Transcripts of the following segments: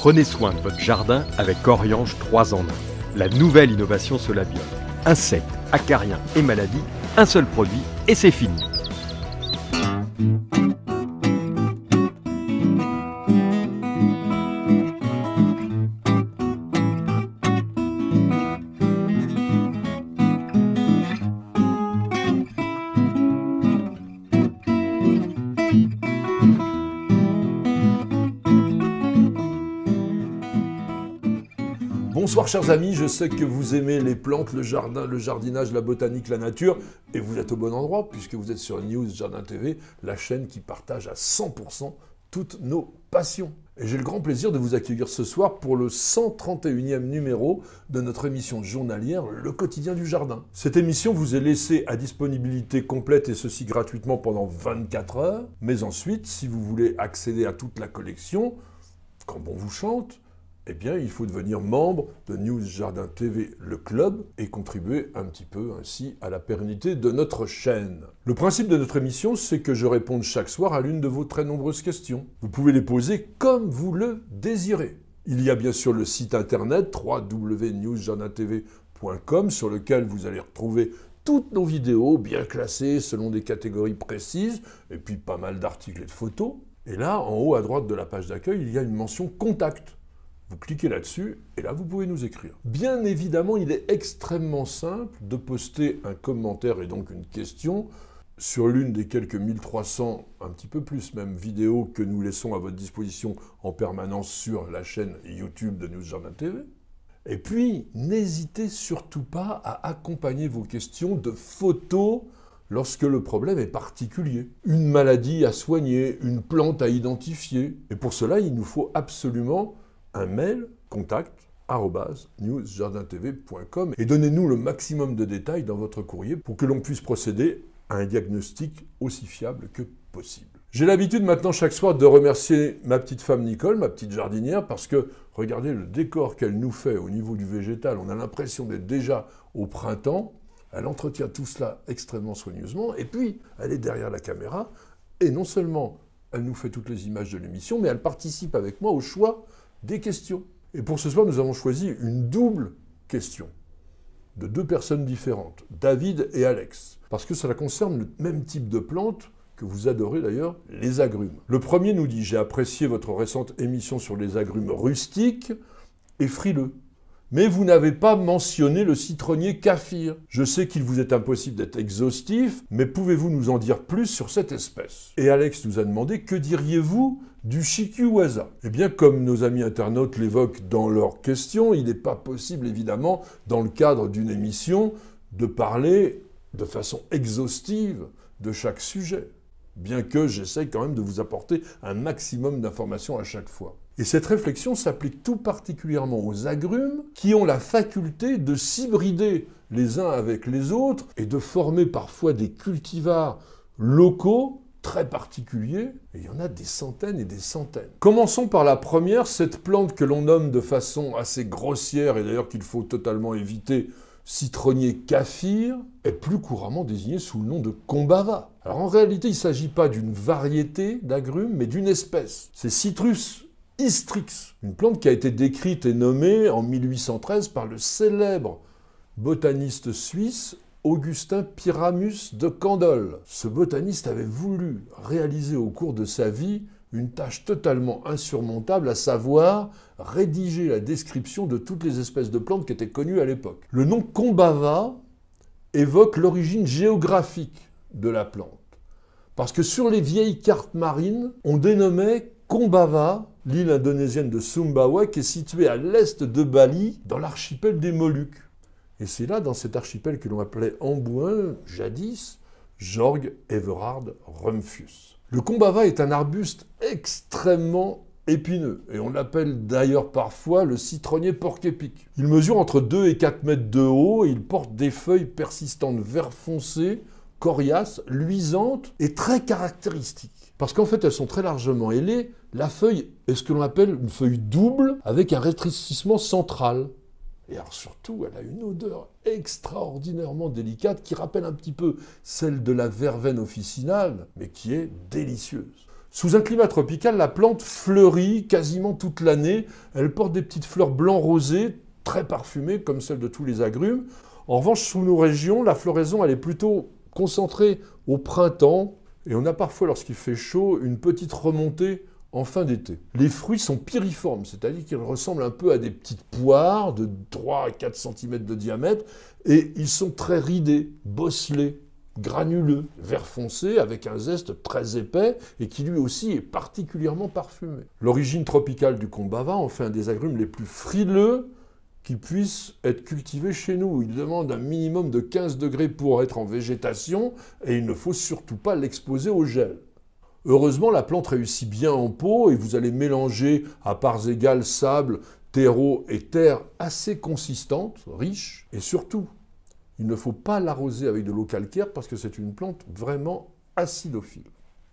Prenez soin de votre jardin avec Oriange 3 en 1. La nouvelle innovation Solabiol. Insectes, acariens et maladies, un seul produit et c'est fini. Bonsoir chers amis, je sais que vous aimez les plantes, le jardin, le jardinage, la botanique, la nature, et vous êtes au bon endroit puisque vous êtes sur News Jardin TV, la chaîne qui partage à 100% toutes nos passions. Et j'ai le grand plaisir de vous accueillir ce soir pour le 131e numéro de notre émission journalière, Le Quotidien du Jardin. Cette émission vous est laissée à disponibilité complète et ceci gratuitement pendant 24 heures, mais ensuite, si vous voulez accéder à toute la collection, quand bon vous chante, eh bien, il faut devenir membre de News Jardin TV, le club, et contribuer un petit peu ainsi à la pérennité de notre chaîne. Le principe de notre émission, c'est que je réponde chaque soir à l'une de vos très nombreuses questions. Vous pouvez les poser comme vous le désirez. Il y a bien sûr le site internet www.newsjardintv.com sur lequel vous allez retrouver toutes nos vidéos bien classées selon des catégories précises, et puis pas mal d'articles et de photos. Et là, en haut à droite de la page d'accueil, il y a une mention « Contact ». Vous cliquez là-dessus, et là, vous pouvez nous écrire. Bien évidemment, il est extrêmement simple de poster un commentaire et donc une question sur l'une des quelques 1300, un petit peu plus même, vidéos que nous laissons à votre disposition en permanence sur la chaîne YouTube de News Jardin TV. Et puis, n'hésitez surtout pas à accompagner vos questions de photos lorsque le problème est particulier. Une maladie à soigner, une plante à identifier. Et pour cela, il nous faut absolument un mail, contact@newsjardintv.com et donnez-nous le maximum de détails dans votre courrier pour que l'on puisse procéder à un diagnostic aussi fiable que possible. J'ai l'habitude maintenant chaque soir de remercier ma petite femme Nicole, ma petite jardinière, parce que regardez le décor qu'elle nous fait au niveau du végétal, on a l'impression d'être déjà au printemps, elle entretient tout cela extrêmement soigneusement et puis elle est derrière la caméra et non seulement elle nous fait toutes les images de l'émission, mais elle participe avec moi au choix des questions. Et pour ce soir, nous avons choisi une double question de deux personnes différentes, David et Alex, parce que cela concerne le même type de plante que vous adorez d'ailleurs, les agrumes. Le premier nous dit « J'ai apprécié votre récente émission sur les agrumes rustiques et frileux. Mais vous n'avez pas mentionné le citronnier kaffir. Je sais qu'il vous est impossible d'être exhaustif, mais pouvez-vous nous en dire plus sur cette espèce ?» Et Alex nous a demandé « Que diriez-vous du chikiwaza ?» Eh bien, comme nos amis internautes l'évoquent dans leurs questions, il n'est pas possible, évidemment, dans le cadre d'une émission, de parler de façon exhaustive de chaque sujet, bien que j'essaye quand même de vous apporter un maximum d'informations à chaque fois. Et cette réflexion s'applique tout particulièrement aux agrumes qui ont la faculté de s'hybrider les uns avec les autres et de former parfois des cultivars locaux très particuliers, et il y en a des centaines et des centaines. Commençons par la première, cette plante que l'on nomme de façon assez grossière, et d'ailleurs qu'il faut totalement éviter, citronnier kaffir, est plus couramment désigné sous le nom de combava. Alors en réalité, il ne s'agit pas d'une variété d'agrumes, mais d'une espèce. C'est Citrus hystrix, une plante qui a été décrite et nommée en 1813 par le célèbre botaniste suisse Augustin Pyramus de Candolle. Ce botaniste avait voulu réaliser au cours de sa vie une tâche totalement insurmontable, à savoir rédiger la description de toutes les espèces de plantes qui étaient connues à l'époque. Le nom combava évoque l'origine géographique de la plante, parce que sur les vieilles cartes marines, on dénommait Combava l'île indonésienne de Sumbawa, qui est située à l'est de Bali, dans l'archipel des Moluques. Et c'est là, dans cet archipel que l'on appelait Ambouin, jadis, Jorg Everard Rumphius. Le combava est un arbuste extrêmement épineux, et on l'appelle d'ailleurs parfois le citronnier porc-épic. Il mesure entre 2 et 4 mètres de haut, et il porte des feuilles persistantes vert foncé, coriaces, luisantes et très caractéristiques. Parce qu'en fait, elles sont très largement ailées. La feuille est ce que l'on appelle une feuille double, avec un rétrécissement central. Et alors surtout, elle a une odeur extraordinairement délicate qui rappelle un petit peu celle de la verveine officinale, mais qui est délicieuse. Sous un climat tropical, la plante fleurit quasiment toute l'année. Elle porte des petites fleurs blanc rosé, très parfumées, comme celles de tous les agrumes. En revanche, sous nos régions, la floraison elle est plutôt concentrée au printemps. Et on a parfois, lorsqu'il fait chaud, une petite remontée en fin d'été. Les fruits sont piriformes, c'est-à-dire qu'ils ressemblent un peu à des petites poires de 3 à 4 cm de diamètre. Et ils sont très ridés, bosselés, granuleux, vert foncé, avec un zeste très épais et qui lui aussi est particulièrement parfumé. L'origine tropicale du kombava en fait un des agrumes les plus frileux qui puissent être cultivés chez nous. Il demande un minimum de 15 degrés pour être en végétation et il ne faut surtout pas l'exposer au gel. Heureusement, la plante réussit bien en pot et vous allez mélanger à parts égales sable, terreau et terre assez consistante, riche et surtout, il ne faut pas l'arroser avec de l'eau calcaire parce que c'est une plante vraiment acidophile.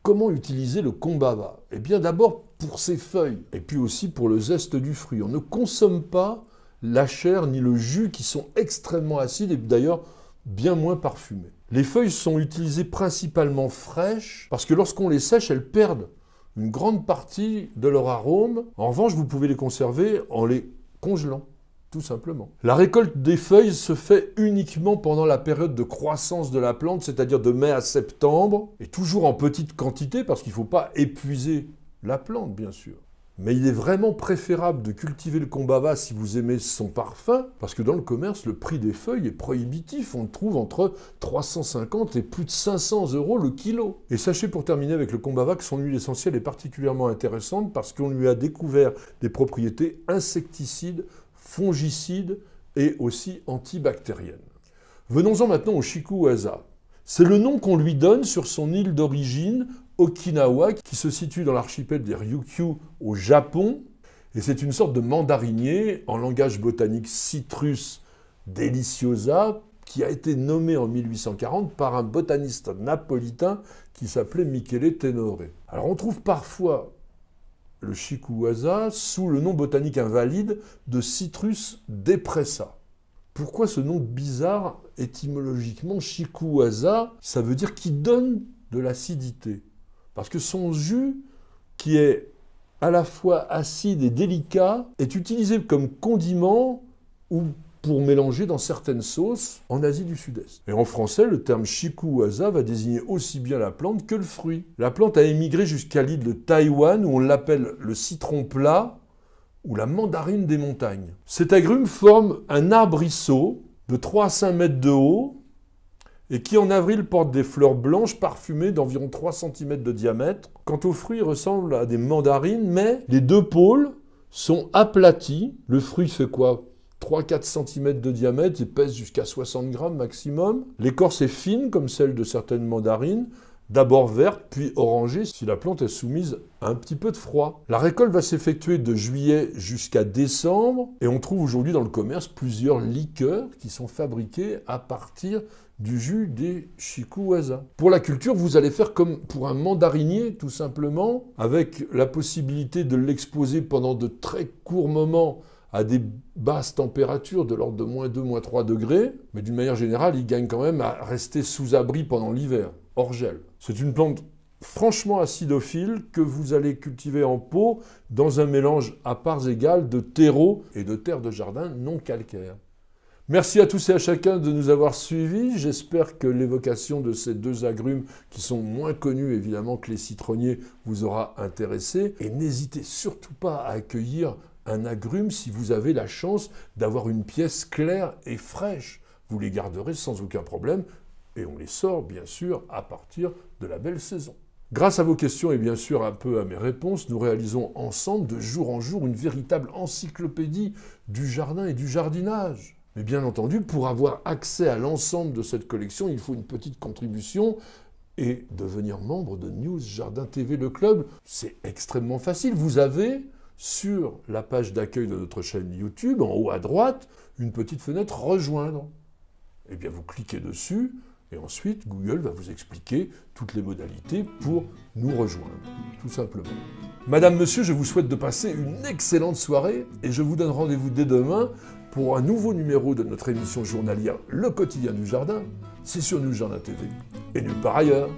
Comment utiliser le kombava? Eh bien d'abord pour ses feuilles et puis aussi pour le zeste du fruit. On ne consomme pas la chair ni le jus qui sont extrêmement acides et d'ailleurs bien moins parfumés. Les feuilles sont utilisées principalement fraîches parce que lorsqu'on les sèche, elles perdent une grande partie de leur arôme. En revanche, vous pouvez les conserver en les congelant. Tout simplement. La récolte des feuilles se fait uniquement pendant la période de croissance de la plante, c'est-à-dire de mai à septembre, et toujours en petite quantité, parce qu'il ne faut pas épuiser la plante, bien sûr. Mais il est vraiment préférable de cultiver le kombava si vous aimez son parfum, parce que dans le commerce, le prix des feuilles est prohibitif. On le trouve entre 350 et plus de 500 € le kilo. Et sachez pour terminer avec le kombava que son huile essentielle est particulièrement intéressante parce qu'on lui a découvert des propriétés insecticides, fongicides et aussi antibactériennes. Venons-en maintenant au shikuwasa. C'est le nom qu'on lui donne sur son île d'origine, Okinawa, qui se situe dans l'archipel des Ryukyu au Japon. Et c'est une sorte de mandarinier, en langage botanique Citrus deliciosa, qui a été nommé en 1840 par un botaniste napolitain qui s'appelait Michele Tenore. Alors on trouve parfois le shikuwasa sous le nom botanique invalide de Citrus depressa. Pourquoi ce nom bizarre étymologiquement shikuwasa? Ça veut dire qui donne de l'acidité. Parce que son jus, qui est à la fois acide et délicat, est utilisé comme condiment ou pour mélanger dans certaines sauces en Asie du Sud-Est. Et en français, le terme shikuwasa va désigner aussi bien la plante que le fruit. La plante a émigré jusqu'à l'île de Taïwan, où on l'appelle le citron plat ou la mandarine des montagnes. Cet agrume forme un arbrisseau de 3 à 5 mètres de haut et qui en avril porte des fleurs blanches parfumées d'environ 3 cm de diamètre. Quant aux fruits, ils ressemblent à des mandarines, mais les deux pôles sont aplatis. Le fruit fait quoi? 3-4 cm de diamètre et pèse jusqu'à 60 grammes maximum. L'écorce est fine comme celle de certaines mandarines, d'abord verte puis orangée si la plante est soumise à un petit peu de froid. La récolte va s'effectuer de juillet jusqu'à décembre et on trouve aujourd'hui dans le commerce plusieurs liqueurs qui sont fabriquées à partir du jus des shikuwasa. Pour la culture, vous allez faire comme pour un mandarinier tout simplement, avec la possibilité de l'exposer pendant de très courts moments à des basses températures de l'ordre de -2, -3 degrés, mais d'une manière générale, il gagne quand même à rester sous abri pendant l'hiver, hors gel. C'est une plante franchement acidophile que vous allez cultiver en pot dans un mélange à parts égales de terreau et de terre de jardin non calcaire. Merci à tous et à chacun de nous avoir suivis. J'espère que l'évocation de ces deux agrumes, qui sont moins connus évidemment que les citronniers, vous aura intéressé. Et n'hésitez surtout pas à accueillir un agrume si vous avez la chance d'avoir une pièce claire et fraîche. Vous les garderez sans aucun problème et on les sort bien sûr à partir de la belle saison. Grâce à vos questions et bien sûr un peu à mes réponses, nous réalisons ensemble de jour en jour une véritable encyclopédie du jardin et du jardinage. Mais bien entendu, pour avoir accès à l'ensemble de cette collection, il faut une petite contribution et devenir membre de News Jardin TV Le Club. C'est extrêmement facile. Vous avez sur la page d'accueil de notre chaîne YouTube, en haut à droite, une petite fenêtre « Rejoindre ». Eh bien, vous cliquez dessus et ensuite, Google va vous expliquer toutes les modalités pour nous rejoindre, tout simplement. Madame, monsieur, je vous souhaite de passer une excellente soirée et je vous donne rendez-vous dès demain pour un nouveau numéro de notre émission journalière Le Quotidien du Jardin. C'est sur News Jardin TV et nulle part ailleurs.